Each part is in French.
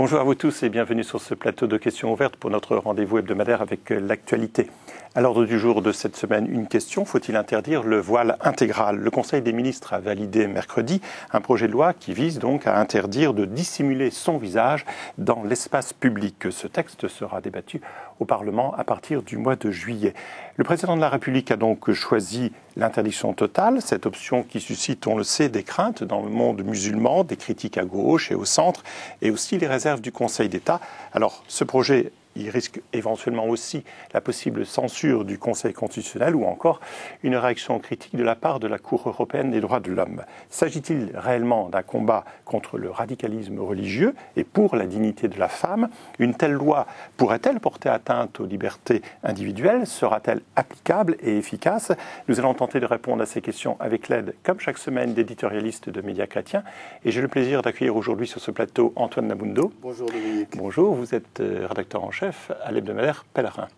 Bonjour à vous tous et bienvenue sur ce plateau de questions ouvertes pour notre rendez-vous hebdomadaire avec l'actualité. À l'ordre du jour de cette semaine, une question, faut-il interdire le voile intégral? Le Conseil des ministres a validé mercredi un projet de loi qui vise donc à interdire de dissimuler son visage dans l'espace public. Ce texte sera débattu au Parlement à partir du mois de juillet. Le président de la République a donc choisi l'interdiction totale, cette option qui suscite, on le sait, des craintes dans le monde musulman, des critiques à gauche et au centre, et aussi les réserves du Conseil d'État. Alors, ce projet, il risque éventuellement aussi la possible censure du Conseil constitutionnel ou encore une réaction critique de la part de la Cour européenne des droits de l'homme. S'agit-il réellement d'un combat contre le radicalisme religieux et pour la dignité de la femme? Une telle loi pourrait-elle porter atteinte aux libertés individuelles? Sera-t-elle applicable et efficace? Nous allons tenter de répondre à ces questions avec l'aide, comme chaque semaine, d'éditorialistes de médias chrétiens. Et j'ai le plaisir d'accueillir aujourd'hui sur ce plateau Antoine Nabundo. Bonjour Dominique. Bonjour, vous êtes rédacteur en chef à l'hebdomadaire Pèlerin.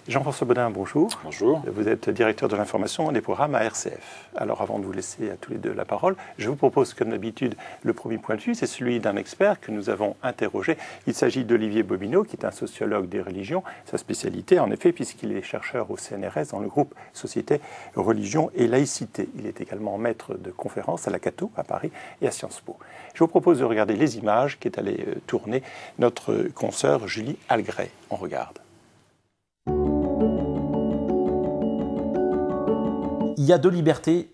Jean-François Baudin, bonjour. Bonjour. Vous êtes directeur de l'information et des programmes à RCF. Alors avant de vous laisser à tous les deux la parole, je vous propose comme d'habitude le premier point de vue, c'est celui d'un expert que nous avons interrogé. Il s'agit d'Olivier Bobineau, qui est un sociologue des religions, sa spécialité en effet puisqu'il est chercheur au CNRS dans le groupe Société, Religion et Laïcité. Il est également maître de conférences à la Cato à Paris et à Sciences Po. Je vous propose de regarder les images qu'est allée tourner notre consoeur Julie Algret. On regarde. Il y a deux libertés,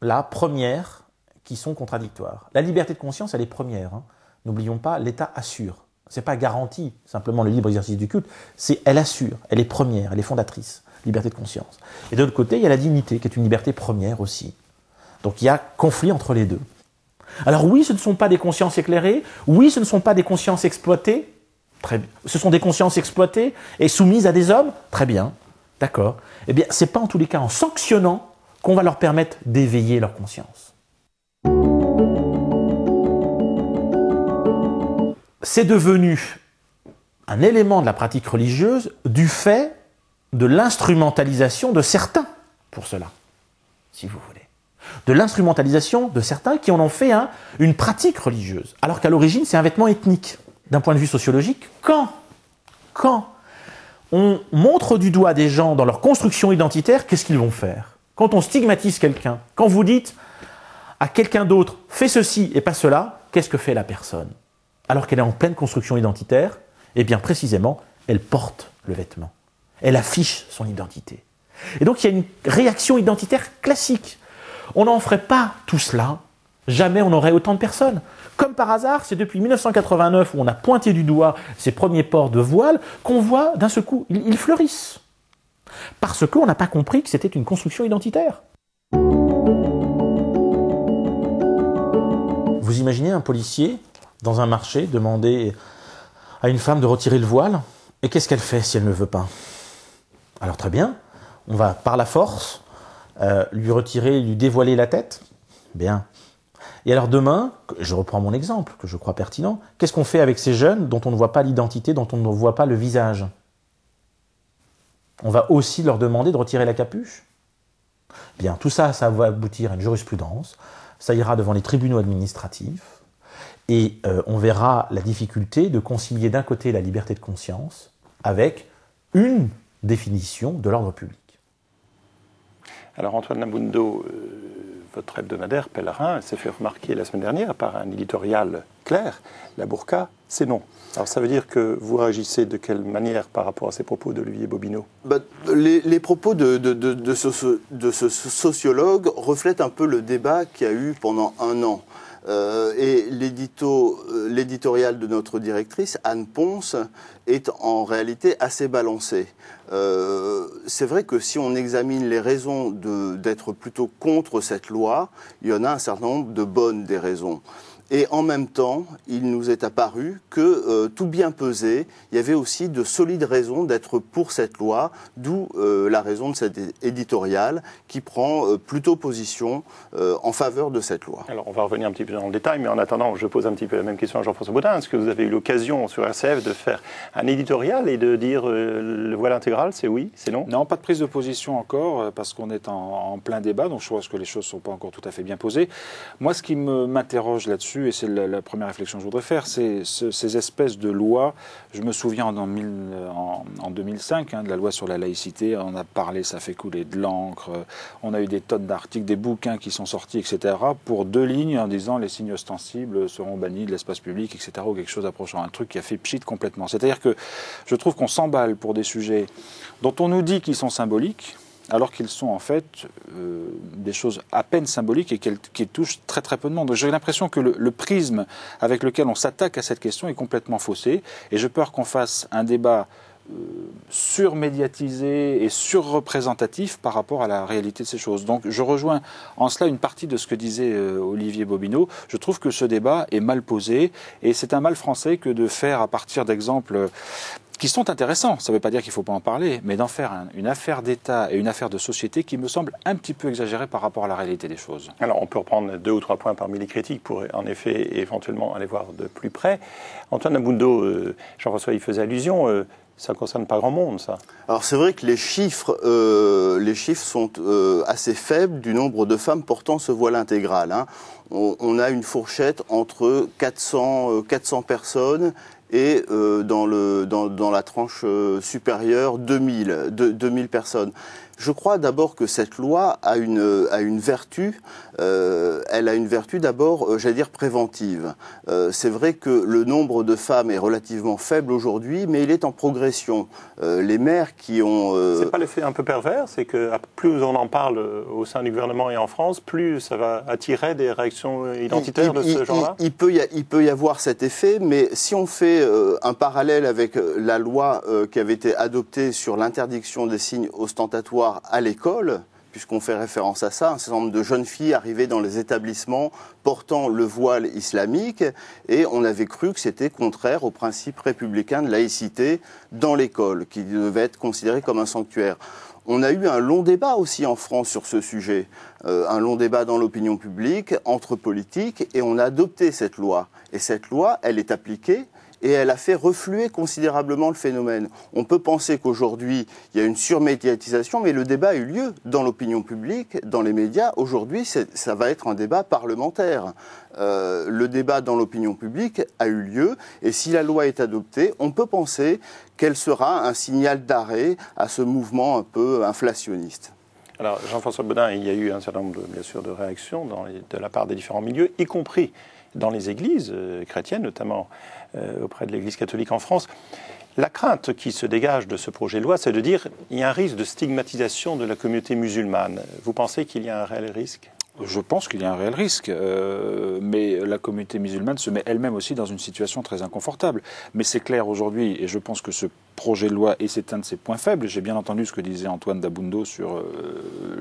là, premières, qui sont contradictoires. La liberté de conscience, elle est première. N'oublions pas, l'État assure. Ce n'est pas garanti, simplement le libre exercice du culte, elle assure, elle est première, elle est fondatrice, liberté de conscience. Et de l'autre côté, il y a la dignité, qui est une liberté première aussi. Donc il y a conflit entre les deux. Alors oui, ce ne sont pas des consciences éclairées, oui, ce ne sont pas des consciences exploitées, très bien. Ce sont des consciences exploitées et soumises à des hommes, très bien, d'accord. Eh bien, ce n'est pas en tous les cas en sanctionnant qu'on va leur permettre d'éveiller leur conscience. C'est devenu un élément de la pratique religieuse du fait de l'instrumentalisation de certains pour cela, si vous voulez. De l'instrumentalisation de certains qui en ont fait une pratique religieuse, alors qu'à l'origine, c'est un vêtement ethnique. D'un point de vue sociologique, quand on montre du doigt des gens dans leur construction identitaire, qu'est-ce qu'ils vont faire? Quand on stigmatise quelqu'un, quand vous dites à quelqu'un d'autre « fais ceci et pas cela », qu'est-ce que fait la personne? Alors qu'elle est en pleine construction identitaire, eh bien précisément, elle porte le vêtement. Elle affiche son identité. Et donc il y a une réaction identitaire classique. On n'en ferait pas tout cela, jamais on n'aurait autant de personnes. Comme par hasard, c'est depuis 1989 où on a pointé du doigt ces premiers ports de voile qu'on voit d'un seul coup, ils fleurissent. Parce qu'on n'a pas compris que c'était une construction identitaire. Vous imaginez un policier dans un marché demander à une femme de retirer le voile, et qu'est-ce qu'elle fait si elle ne veut pas? Alors très bien, on va par la force lui retirer, lui dévoiler la tête. Bien. Et alors demain, je reprends mon exemple, que je crois pertinent, qu'est-ce qu'on fait avec ces jeunes dont on ne voit pas l'identité, dont on ne voit pas le visage? On va aussi leur demander de retirer la capuche? Bien, tout ça, ça va aboutir à une jurisprudence, ça ira devant les tribunaux administratifs, et on verra la difficulté de concilier d'un côté la liberté de conscience avec une définition de l'ordre public. Alors Antoine Nabundo, votre hebdomadaire Pèlerin s'est fait remarquer la semaine dernière par un éditorial clair, la burqa, c'est non. Alors ça veut dire que vous réagissez de quelle manière par rapport à ces propos d'Olivier Bobineau? Les propos de ce sociologue reflètent un peu le débat qu'il y a eu pendant un an. Et l'éditorial de notre directrice, Anne Ponce, est en réalité assez balancé. C'est vrai que si on examine les raisons d'être plutôt contre cette loi, il y en a un certain nombre de bonnes des raisons. Et en même temps, il nous est apparu que, tout bien pesé, il y avait aussi de solides raisons d'être pour cette loi, d'où la raison de cet éditorial qui prend plutôt position en faveur de cette loi. Alors on va revenir un petit peu dans le détail, mais en attendant, je pose un petit peu la même question à Jean-François Baudin. Est-ce que vous avez eu l'occasion sur RCF de faire un éditorial et de dire le voile intégral, c'est oui, c'est non? Non, pas de prise de position encore, parce qu'on est en plein débat, donc je pense que les choses ne sont pas encore tout à fait bien posées. Moi, ce qui m'interroge là-dessus, vue, et c'est la première réflexion que je voudrais faire, c'est ces espèces de lois. Je me souviens en 2005 de la loi sur la laïcité, on a parlé, ça fait couler de l'encre, on a eu des tonnes d'articles, des bouquins qui sont sortis, etc., pour 2 lignes en disant les signes ostensibles seront bannis de l'espace public, etc., ou quelque chose approchant, un truc qui a fait pchit complètement. C'est-à-dire que je trouve qu'on s'emballe pour des sujets dont on nous dit qu'ils sont symboliques, alors qu'ils sont en fait des choses à peine symboliques et qui touchent très très peu de monde. J'ai l'impression que le prisme avec lequel on s'attaque à cette question est complètement faussé, et j'ai peur qu'on fasse un débat surmédiatisé et surreprésentatif par rapport à la réalité de ces choses. Donc je rejoins en cela une partie de ce que disait Olivier Bobineau. Je trouve que ce débat est mal posé, et c'est un mal français que de faire à partir d'exemples qui sont intéressants, ça ne veut pas dire qu'il ne faut pas en parler, mais d'en faire une affaire d'État et une affaire de société qui me semble un petit peu exagérée par rapport à la réalité des choses. Alors on peut reprendre 2 ou 3 points parmi les critiques pour en effet éventuellement aller voir de plus près. Antoine Abundo, Jean-François y faisait allusion, ça ne concerne pas grand monde, ça. Alors c'est vrai que les chiffres sont assez faibles du nombre de femmes portant ce voile intégral, hein. On a une fourchette entre 400 personnes et dans la tranche supérieure 2000 personnes. Je crois d'abord que cette loi a une vertu. Elle a une vertu d'abord, j'allais dire, préventive. C'est vrai que le nombre de femmes est relativement faible aujourd'hui, mais il est en progression. Les maires qui ont... C'est pas l'effet un peu pervers, c'est que plus on en parle au sein du gouvernement et en France, plus ça va attirer des réactions identitaires de ce genre-là? Il peut y avoir cet effet, mais si on fait un parallèle avec la loi qui avait été adoptée sur l'interdiction des signes ostentatoires à l'école, puisqu'on fait référence à ça, un certain nombre de jeunes filles arrivaient dans les établissements portant le voile islamique, et on avait cru que c'était contraire au principe républicain de laïcité dans l'école, qui devait être considéré comme un sanctuaire. On a eu un long débat aussi en France sur ce sujet, un long débat dans l'opinion publique, entre politiques, et on a adopté cette loi. Et cette loi, elle est appliquée, et elle a fait refluer considérablement le phénomène. On peut penser qu'aujourd'hui, il y a une surmédiatisation, mais le débat a eu lieu dans l'opinion publique, dans les médias. Aujourd'hui, ça va être un débat parlementaire. Le débat dans l'opinion publique a eu lieu, et si la loi est adoptée, on peut penser qu'elle sera un signal d'arrêt à ce mouvement un peu inflationniste. Alors, Jean-François Bodin, il y a eu un certain nombre, bien sûr, de réactions de la part des différents milieux, y compris dans les églises chrétiennes, notamment auprès de l'Église catholique en France. La crainte qui se dégage de ce projet de loi, c'est de dire qu'il y a un risque de stigmatisation de la communauté musulmane. Vous pensez qu'il y a un réel risque ? Je pense qu'il y a un réel risque, mais la communauté musulmane se met elle-même aussi dans une situation très inconfortable. Mais c'est clair aujourd'hui, et je pense que ce projet de loi, et c'est un de ses points faibles, j'ai bien entendu ce que disait Antoine Dabundo sur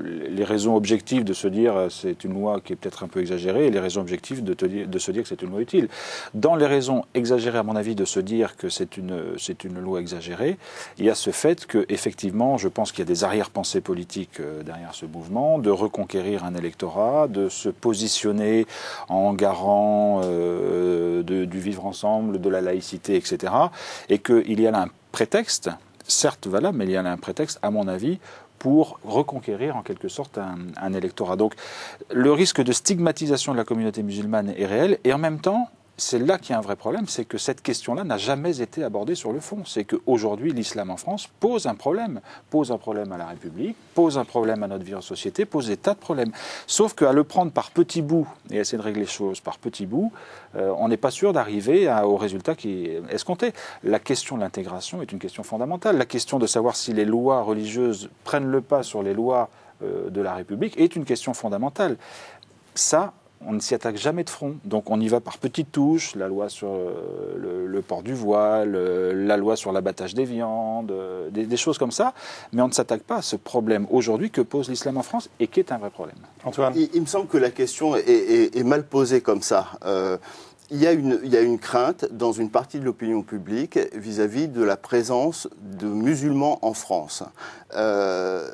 les raisons objectives de se dire c'est une loi qui est peut-être un peu exagérée, et les raisons objectives de se dire que c'est une loi utile. Dans les raisons exagérées, à mon avis, de se dire que c'est une loi exagérée, il y a ce fait que, effectivement, je pense qu'il y a des arrière-pensées politiques derrière ce mouvement, de reconquérir un électorat, de se positionner en garant du vivre ensemble, de la laïcité, etc. Et qu'il y a là un prétexte, certes valable, mais il y a là un prétexte, à mon avis, pour reconquérir en quelque sorte un électorat. Donc le risque de stigmatisation de la communauté musulmane est réel, et en même temps, c'est là qu'il y a un vrai problème, c'est que cette question-là n'a jamais été abordée sur le fond. C'est qu'aujourd'hui, l'islam en France pose un problème à la République, pose un problème à notre vie en société, pose des tas de problèmes. Sauf qu'à le prendre par petits bouts et essayer de régler les choses par petits bouts, on n'est pas sûr d'arriver au résultat qui est escompté. La question de l'intégration est une question fondamentale. La question de savoir si les lois religieuses prennent le pas sur les lois de la République est une question fondamentale. Ça, on ne s'y attaque jamais de front, donc on y va par petites touches, la loi sur le port du voile, la loi sur l'abattage des viandes, des choses comme ça, mais on ne s'attaque pas à ce problème aujourd'hui que pose l'islam en France et qui est un vrai problème. Antoine ? Il me semble que la question est mal posée comme ça. Il y a une crainte dans une partie de l'opinion publique vis-à-vis de la présence de musulmans en France.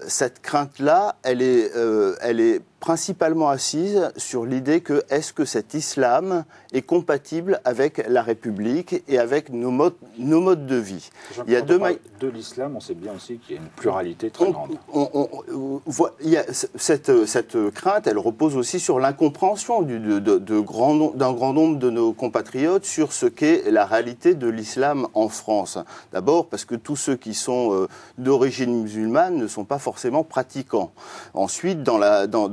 Cette crainte-là, elle est principalement assise sur l'idée que est-ce que cet islam est compatible avec la République et avec nos modes de vie. Il y a de l'islam, on sait bien aussi qu'il y a une pluralité très grande. Cette crainte, elle repose aussi sur l'incompréhension d'un grand nombre de nos compatriotes sur ce qu'est la réalité de l'islam en France. D'abord parce que tous ceux qui sont d'origine musulmane ne sont pas forcément pratiquants. Ensuite, dans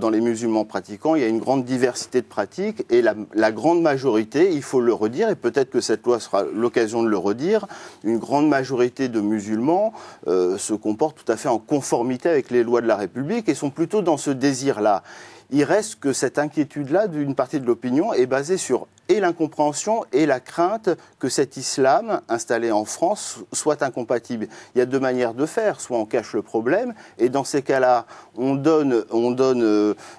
les musulmans pratiquants, il y a une grande diversité de pratiques et la grande majorité, il faut le redire, et peut-être que cette loi sera l'occasion de le redire, une grande majorité de musulmans se comportent tout à fait en conformité avec les lois de la République et sont plutôt dans ce désir-là. Il reste que cette inquiétude-là d'une partie de l'opinion est basée sur et l'incompréhension et la crainte que cet islam installé en France soit incompatible. Il y a deux manières de faire, soit on cache le problème, et dans ces cas-là, on donne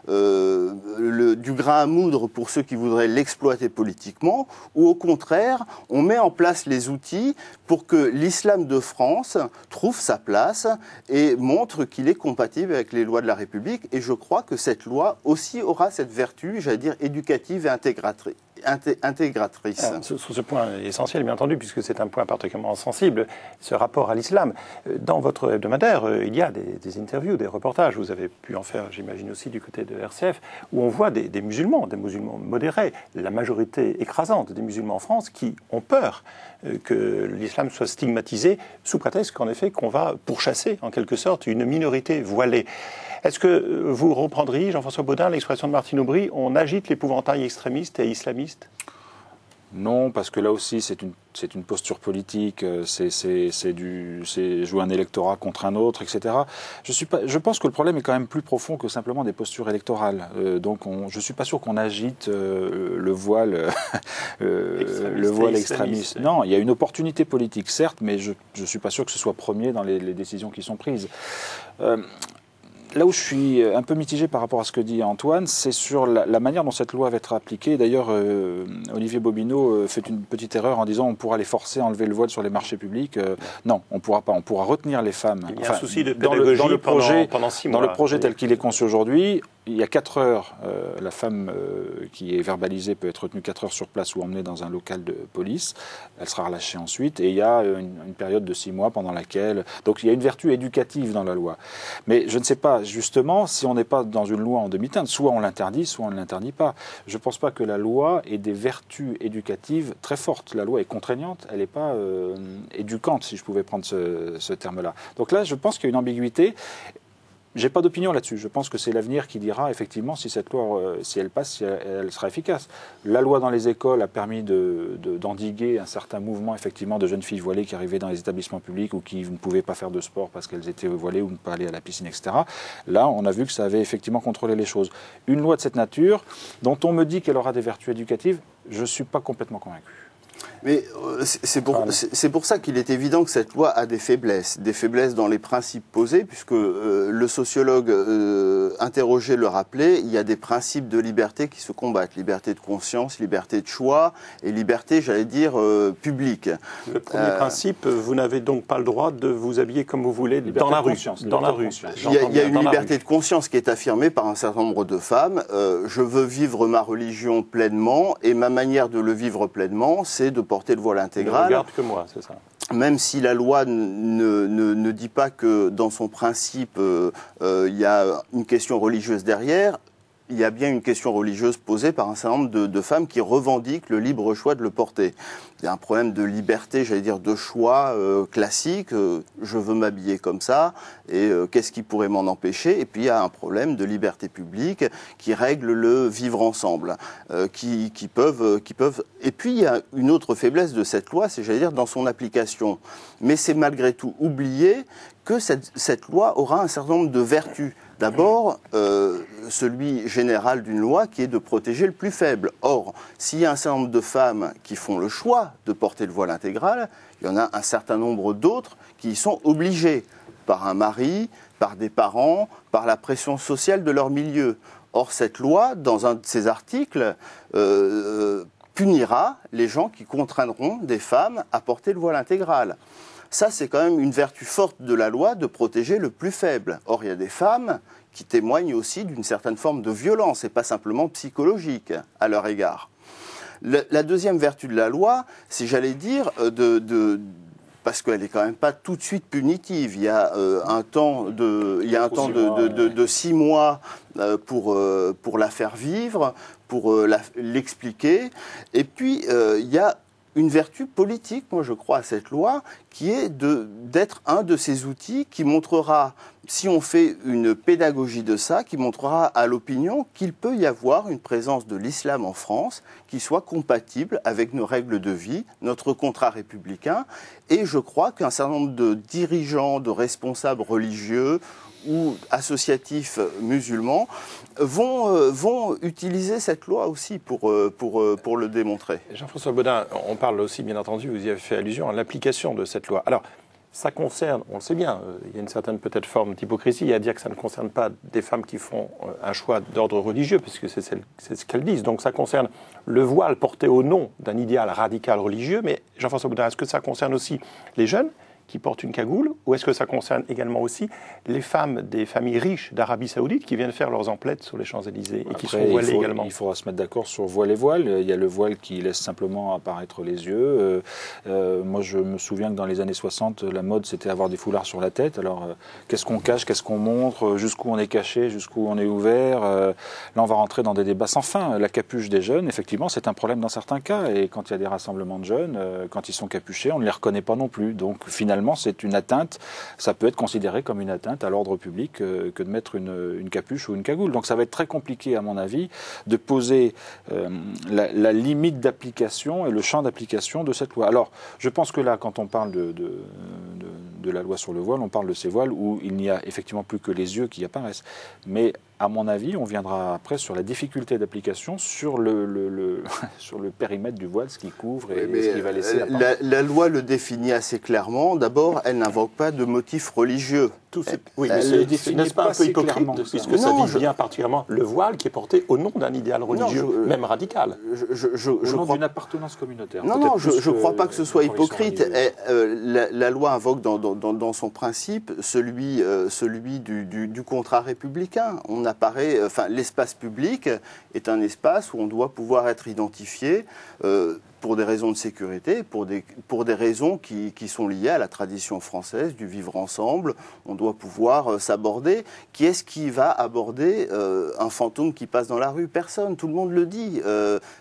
du grain à moudre pour ceux qui voudraient l'exploiter politiquement, ou au contraire, on met en place les outils pour que l'islam de France trouve sa place et montre qu'il est compatible avec les lois de la République. Et je crois que cette loi aussi aura cette vertu, j'allais dire, éducative et intégratrice. Sur ce point essentiel, bien entendu, puisque c'est un point particulièrement sensible, ce rapport à l'islam. Dans votre hebdomadaire, il y a des interviews, des reportages, vous avez pu en faire, j'imagine aussi, du côté de RCF, où on voit des musulmans modérés, la majorité écrasante des musulmans en France, qui ont peur que l'islam soit stigmatisé, sous prétexte qu'en effet, qu'on va pourchasser, en quelque sorte, une minorité voilée. Est-ce que vous reprendriez, Jean-François Bodin, l'expression de Martine Aubry, on agite l'épouvantail extrémiste et islamiste ? Non, parce que là aussi, c'est une posture politique, c'est jouer un électorat contre un autre, etc. Je pense que le problème est quand même plus profond que simplement des postures électorales. Donc, je ne suis pas sûr qu'on agite le voile extrémiste. Non, il y a une opportunité politique, certes, mais je ne suis pas sûr que ce soit premier dans les décisions qui sont prises. Là où je suis un peu mitigé par rapport à ce que dit Antoine, c'est sur la manière dont cette loi va être appliquée. D'ailleurs, Olivier Bobineau fait une petite erreur en disant on pourra les forcer à enlever le voile sur les marchés publics. Non, on ne pourra pas. On pourra retenir les femmes. Il y a un souci de pédagogie pendant 6 mois. Dans le projet tel qu'il est conçu aujourd'hui, il y a 4 heures. La femme qui est verbalisée peut être retenue 4 heures sur place ou emmenée dans un local de police. Elle sera relâchée ensuite. Et il y a une période de 6 mois pendant laquelle... Donc il y a une vertu éducative dans la loi. Mais je ne sais pas, justement, si on n'est pas dans une loi en demi-teinte, soit on l'interdit, soit on ne l'interdit pas. Je ne pense pas que la loi ait des vertus éducatives très fortes. La loi est contraignante, elle n'est pas éducante, si je pouvais prendre ce terme-là. Donc là, je pense qu'il y a une ambiguïté. J'ai pas d'opinion là-dessus. Je pense que c'est l'avenir qui dira effectivement si cette loi, si elle passe, si elle sera efficace. La loi dans les écoles a permis d'endiguer un certain mouvement effectivement de jeunes filles voilées qui arrivaient dans les établissements publics ou qui ne pouvaient pas faire de sport parce qu'elles étaient voilées ou ne pas aller à la piscine, etc. Là, on a vu que ça avait effectivement contrôlé les choses. Une loi de cette nature, dont on me dit qu'elle aura des vertus éducatives, je ne suis pas complètement convaincu. Mais c'est pour ça qu'il est évident que cette loi a des faiblesses dans les principes posés, puisque le sociologue interrogé le rappelait, il y a des principes de liberté qui se combattent, liberté de conscience, liberté de choix et liberté, j'allais dire, publique. Le premier principe, vous n'avez donc pas le droit de vous habiller comme vous voulez dans la rue. Il y a une liberté de conscience qui est affirmée par un certain nombre de femmes. Je veux vivre ma religion pleinement et ma manière de le vivre pleinement, c'est de porter le voile intégral. Ne regarde que moi, c'est ça. Même si la loi ne dit pas que dans son principe, il y a une question religieuse derrière, il y a bien une question religieuse posée par un certain nombre de femmes qui revendiquent le libre choix de le porter. Il y a un problème de liberté, j'allais dire, de choix classique. Je veux m'habiller comme ça, et qu'est-ce qui pourrait m'en empêcher? Et puis il y a un problème de liberté publique qui règle le vivre ensemble, qui peuvent. Et puis il y a une autre faiblesse de cette loi, c'est, j'allais dire, dans son application. Mais c'est malgré tout oublié que cette loi aura un certain nombre de vertus. D'abord, celui général d'une loi qui est de protéger le plus faible. Or, s'il y a un certain nombre de femmes qui font le choix de porter le voile intégral, il y en a un certain nombre d'autres qui y sont obligées par un mari, par des parents, par la pression sociale de leur milieu. Or, cette loi, dans un de ses articles, punira les gens qui contraindront des femmes à porter le voile intégral. Ça, c'est quand même une vertu forte de la loi de protéger le plus faible. Or, il y a des femmes qui témoignent aussi d'une certaine forme de violence, et pas simplement psychologique à leur égard. La deuxième vertu de la loi, c'est, j'allais dire, parce qu'elle n'est quand même pas tout de suite punitive. Il y a un temps de 6 mois pour la faire vivre, pour l'expliquer. Et puis, il y a une vertu politique, moi je crois à cette loi, qui est d'être un de ces outils qui montrera, si on fait une pédagogie de ça, qui montrera à l'opinion qu'il peut y avoir une présence de l'islam en France qui soit compatible avec nos règles de vie, notre contrat républicain. Et je crois qu'un certain nombre de dirigeants, de responsables religieux ou associatifs musulmans vont utiliser cette loi aussi pour le démontrer. Jean-François Bodin, on parle aussi, bien entendu, vous y avez fait allusion à l'application de cette loi. Alors, ça concerne, on le sait bien, il y a une certaine peut-être forme d'hypocrisie à dire que ça ne concerne pas des femmes qui font un choix d'ordre religieux, puisque c'est ce qu'elles disent. Donc ça concerne le voile porté au nom d'un idéal radical religieux. Mais Jean-François Bodin, est-ce que ça concerne aussi les jeunes qui portent une cagoule, ou est-ce que ça concerne également aussi les femmes des familles riches d'Arabie Saoudite qui viennent faire leurs emplettes sur les Champs-Élysées et qui sont voilées également? Il faudra se mettre d'accord sur voile et voile. Il y a le voile qui laisse simplement apparaître les yeux. Moi, je me souviens que dans les années 60, la mode, c'était avoir des foulards sur la tête. Alors, qu'est-ce qu'on cache, qu'est-ce qu'on montre, jusqu'où on est caché, jusqu'où on est ouvert. Là, on va rentrer dans des débats sans fin. La capuche des jeunes, effectivement, c'est un problème dans certains cas. Et quand il y a des rassemblements de jeunes, quand ils sont capuchés, on ne les reconnaît pas non plus. Donc, finalement, c'est une atteinte, ça peut être considéré comme une atteinte à l'ordre public que de mettre une capuche ou une cagoule. Donc ça va être très compliqué, à mon avis, de poser la limite d'application et le champ d'application de cette loi. Alors, je pense que là, quand on parle de la loi sur le voile, on parle de ces voiles où il n'y a effectivement plus que les yeux qui apparaissent. Mais à mon avis, on viendra après sur la difficulté d'application sur sur le périmètre du voile, ce qui couvre et ce qui va laisser apparaître. La loi le définit assez clairement. D'abord, elle n'invoque pas de motifs religieux. Oui, mais n'est-ce pas un peu hypocrite, puisque ça vise bien particulièrement le voile qui est porté au nom d'un idéal religieux, même radical. Au nom d'une appartenance communautaire. Non, je ne crois pas que ce soit hypocrite. La loi invoque dans son principe celui du contrat républicain. L'espace public est un espace où on doit pouvoir être identifié pour des raisons de sécurité, pour des raisons qui sont liées à la tradition française du vivre ensemble. On doit pouvoir s'aborder. Qui est-ce qui va aborder un fantôme qui passe dans la rue? Personne, tout le monde le dit.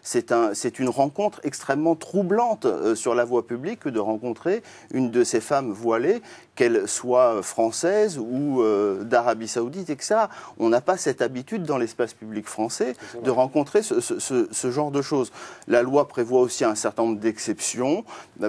C'est une rencontre extrêmement troublante sur la voie publique que de rencontrer une de ces femmes voilées, qu'elle soit française ou d'Arabie Saoudite, etc. On n'a pas cette habitude dans l'espace public français de rencontrer ce genre de choses. La loi prévoit aussi un certain nombre d'exceptions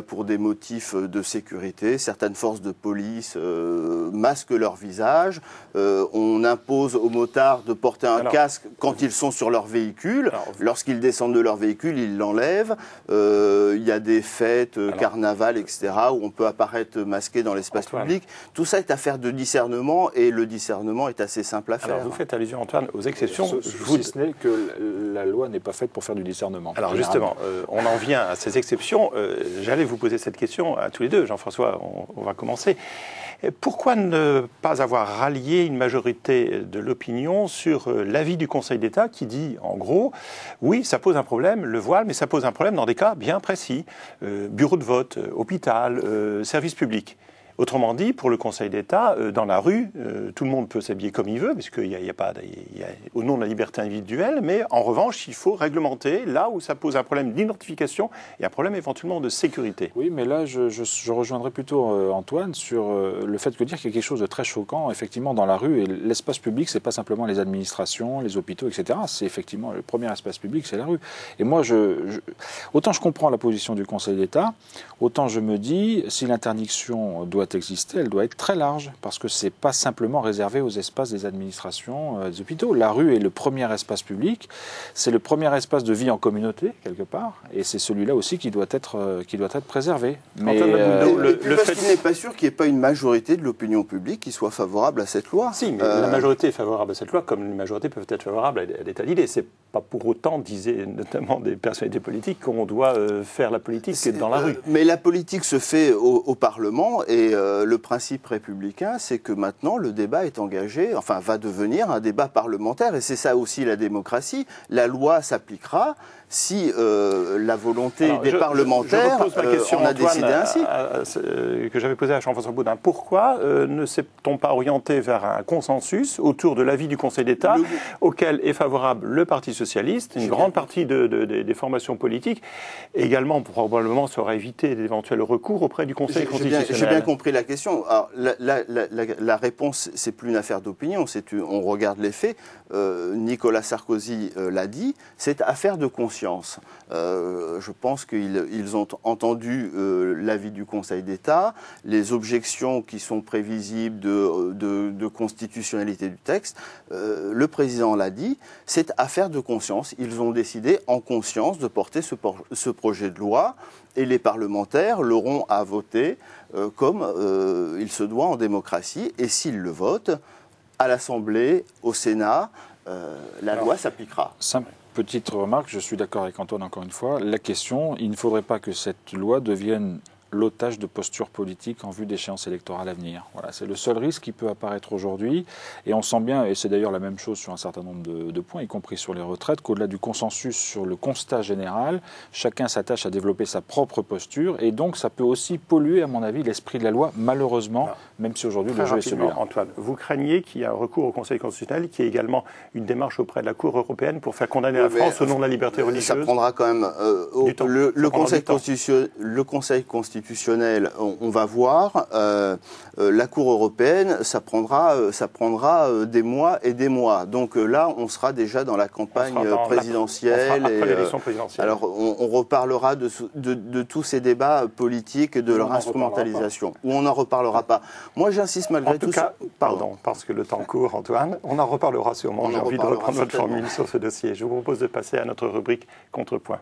pour des motifs de sécurité. Certaines forces de police masquent leur visage. On impose aux motards de porter un casque quand ils sont sur leur véhicule. Lorsqu'ils descendent de leur véhicule, ils l'enlèvent. Il y a des fêtes, carnaval, etc., où on peut apparaître masqué dans l'espace public. Tout ça est affaire de discernement, et le discernement est assez simple à faire. Alors, vous faites allusion, Antoine, aux exceptions. Si ce n'est que la loi n'est pas faite pour faire du discernement. Alors justement, on en vient à ces exceptions. J'allais vous poser cette question à tous les deux. Jean-François, on va commencer. Pourquoi ne pas avoir rallié une majorité de l'opinion sur l'avis du Conseil d'État qui dit, en gros, oui, ça pose un problème, le voile, mais ça pose un problème dans des cas bien précis. Bureau de vote, hôpital, service public. Autrement dit, pour le Conseil d'État, dans la rue, tout le monde peut s'habiller comme il veut, parce qu'il n'y a pas, au nom de la liberté individuelle, mais en revanche, il faut réglementer là où ça pose un problème d'identification et un problème éventuellement de sécurité. Oui, mais là, je rejoindrai plutôt Antoine sur le fait de dire qu'il y a quelque chose de très choquant, effectivement, dans la rue. Et l'espace public, c'est pas simplement les administrations, les hôpitaux, etc. C'est effectivement le premier espace public, c'est la rue. Et moi, autant je comprends la position du Conseil d'État, autant je me dis, si l'interdiction doit exister, elle doit être très large, parce que c'est pas simplement réservé aux espaces des administrations, des hôpitaux. La rue est le premier espace public, c'est le premier espace de vie en communauté, quelque part, et c'est celui-là aussi qui doit être préservé. Mais parce qu'il n'est pas sûr qu'il n'y ait pas une majorité de l'opinion publique qui soit favorable à cette loi. Si, mais la majorité est favorable à cette loi, comme les majorités peuvent être favorables à l'état d'idée. C'est pas pour autant, disaient notamment des personnalités politiques, qu'on doit faire la politique dans la rue. Mais la politique se fait au Parlement et le principe républicain, c'est que maintenant le débat est engagé, enfin va devenir un débat parlementaire et c'est ça aussi la démocratie. La loi s'appliquera si la volonté des parlementaires en a décidé ainsi. Que j'avais posé à Jean-François Baudin. Pourquoi ne s'est-on pas orienté vers un consensus autour de l'avis du Conseil d'État auquel est favorable le Parti socialiste, une grande partie des formations politiques, également probablement ça aurait évité d'éventuels recours auprès du Conseil constitutionnel. J'ai bien compris la question. Alors, la réponse, c'est plus une affaire d'opinion, on regarde les faits. Nicolas Sarkozy l'a dit, c'est affaire de conscience. Je pense qu'ils ont entendu l'avis du Conseil d'État, les objections qui sont prévisibles de constitutionnalité du texte. Le président l'a dit, c'est affaire de conscience. Ils ont décidé en conscience de porter ce projet de loi et les parlementaires l'auront à voter comme il se doit en démocratie. Et s'ils le votent, à l'Assemblée, au Sénat, la loi s'appliquera. Simple petite remarque, je suis d'accord avec Antoine encore une fois. La question, il ne faudrait pas que cette loi devienne l'otage de postures politiques en vue d'échéances électorales à venir. Voilà, c'est le seul risque qui peut apparaître aujourd'hui. Et on sent bien, et c'est d'ailleurs la même chose sur un certain nombre de points, y compris sur les retraites, qu'au-delà du consensus sur le constat général, chacun s'attache à développer sa propre posture. Et donc, ça peut aussi polluer, à mon avis, l'esprit de la loi, malheureusement, même si aujourd'hui le jeu est celui-là. Antoine, vous craignez qu'il y ait un recours au Conseil constitutionnel, qu'il y ait également une démarche auprès de la Cour européenne pour faire condamner la France au nom de la liberté religieuse? Ça prendra quand même du temps. Le Conseil constitutionnel, on va voir. La Cour européenne, ça prendra des mois et des mois. Donc là, on sera déjà dans la campagne présidentielle. Après l'élection présidentielle. Alors, on reparlera de tous ces débats politiques et de leur instrumentalisation. Ou on n'en reparlera pas. Moi, j'insiste malgré tout. Pardon, parce que le temps court, Antoine. On en reparlera sûrement. J'ai envie de reprendre votre formule sur ce dossier. Je vous propose de passer à notre rubrique Contrepoint.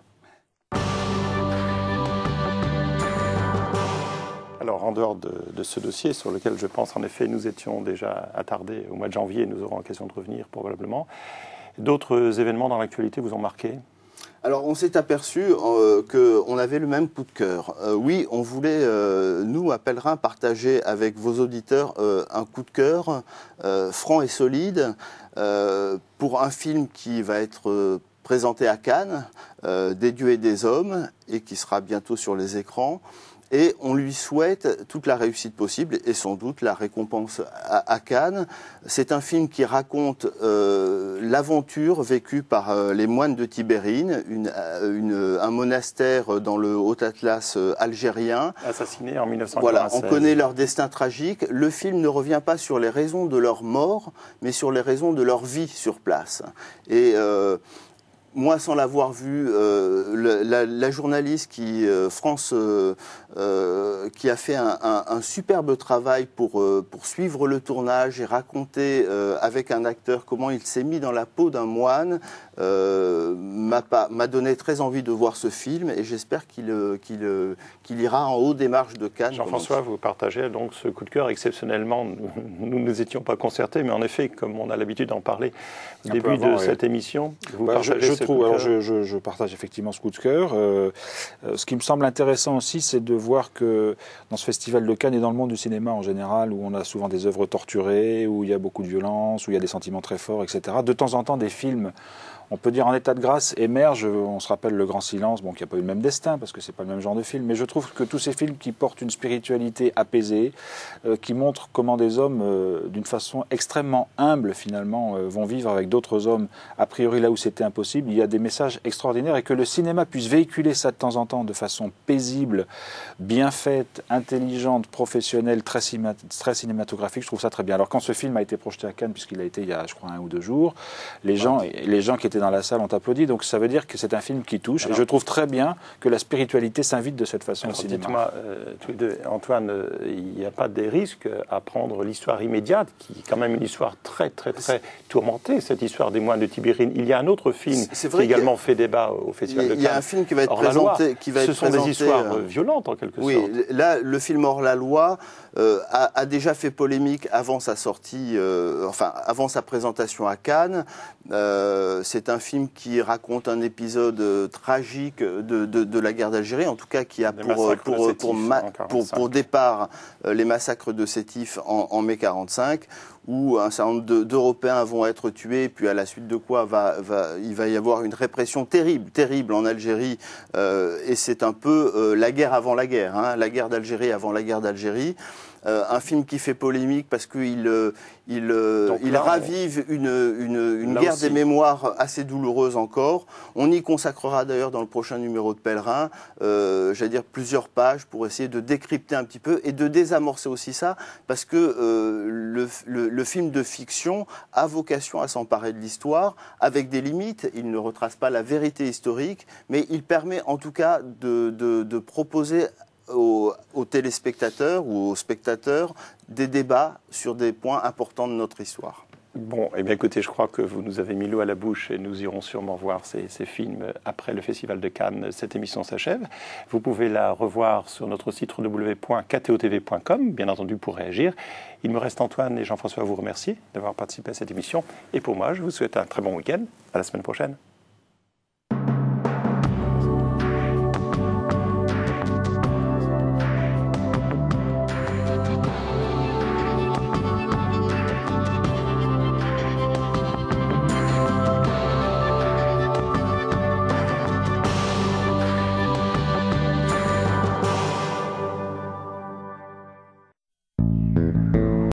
Alors, en dehors de ce dossier, sur lequel je pense en effet nous étions déjà attardés au mois de janvier, nous aurons l'occasion de revenir probablement, d'autres événements dans l'actualité vous ont marqué ? Alors, on s'est aperçu qu'on avait le même coup de cœur. Oui, on voulait, nous, à Pèlerin, partager avec vos auditeurs un coup de cœur franc et solide pour un film qui va être présenté à Cannes, Des dieux et des hommes, et qui sera bientôt sur les écrans. Et on lui souhaite toute la réussite possible et sans doute la récompense à Cannes. C'est un film qui raconte l'aventure vécue par les moines de Tibérine, un monastère dans le Haut-Atlas algérien. Assassiné en 1996. Voilà, on connaît leur destin tragique. Le film ne revient pas sur les raisons de leur mort, mais sur les raisons de leur vie sur place. Et moi, sans l'avoir vu, la journaliste qui a fait un superbe travail pour suivre le tournage et raconter avec un acteur comment il s'est mis dans la peau d'un moine, m'a donné très envie de voir ce film et j'espère qu'il ira en haut des marches de Cannes. Jean-François, vous partagez donc ce coup de cœur exceptionnellement. Nous ne nous étions pas concertés, mais en effet, comme on a l'habitude d'en parler au début de cette émission, vous partagez ce coup de cœur. Je partage effectivement ce coup de cœur. Ce qui me semble intéressant aussi, c'est de voir que dans ce festival de Cannes et dans le monde du cinéma en général, où on a souvent des œuvres torturées, où il y a beaucoup de violence, où il y a des sentiments très forts, etc., de temps en temps des films, on peut dire en état de grâce, émergent. On se rappelle Le Grand Silence, bon, qui n'a pas eu le même destin, parce que c'est pas le même genre de film, mais je trouve que tous ces films qui portent une spiritualité apaisée, qui montrent comment des hommes, d'une façon extrêmement humble, finalement, vont vivre avec d'autres hommes, a priori là où c'était impossible, il y a des messages extraordinaires, et que le cinéma puisse véhiculer ça de temps en temps de façon paisible, bien faite, intelligente, professionnelle, très cinématographique, je trouve ça très bien. Alors quand ce film a été projeté à Cannes, puisqu'il a été il y a, je crois, 1 ou 2 jours, les gens qui étaient dans la salle ont applaudi, donc ça veut dire que c'est un film qui touche. Alors, et je trouve très bien que la spiritualité s'invite de cette façon au cinéma. Dites-moi, tous les deux, Antoine, il n'y a pas des risques à prendre l'histoire immédiate, qui est quand même une histoire très tourmentée, cette histoire des moines de Tibérine. Il y a un autre film qui a également fait débat au Festival de Cannes. Il y a un film qui va être présenté. Ce sont des histoires violentes, en quelque sorte. Oui, là, le film Hors la loi a déjà fait polémique avant sa sortie, avant sa présentation à Cannes. C'est c'est un film qui raconte un épisode tragique de la guerre d'Algérie, en tout cas qui a pour départ les massacres de Sétif en mai 45, où un certain nombre d'Européens vont être tués, puis à la suite de quoi il va y avoir une répression terrible en Algérie, et c'est un peu la guerre avant la guerre, hein, la guerre d'Algérie avant la guerre d'Algérie. Un film qui fait polémique parce qu'il ravive une guerre aussi des mémoires assez douloureuse encore. On y consacrera d'ailleurs dans le prochain numéro de Pèlerin, j'allais dire plusieurs pages pour essayer de décrypter un petit peu et de désamorcer aussi ça, parce que le film de fiction a vocation à s'emparer de l'histoire avec des limites. Il ne retrace pas la vérité historique, mais il permet en tout cas de proposer aux téléspectateurs ou aux spectateurs des débats sur des points importants de notre histoire. Bon, eh bien écoutez, je crois que vous nous avez mis l'eau à la bouche et nous irons sûrement voir ces films après le Festival de Cannes. Cette émission s'achève. Vous pouvez la revoir sur notre site www.ktotv.com, bien entendu pour réagir. Il me reste Antoine et Jean-François à vous remercier d'avoir participé à cette émission. Et pour moi, je vous souhaite un très bon week-end. À la semaine prochaine.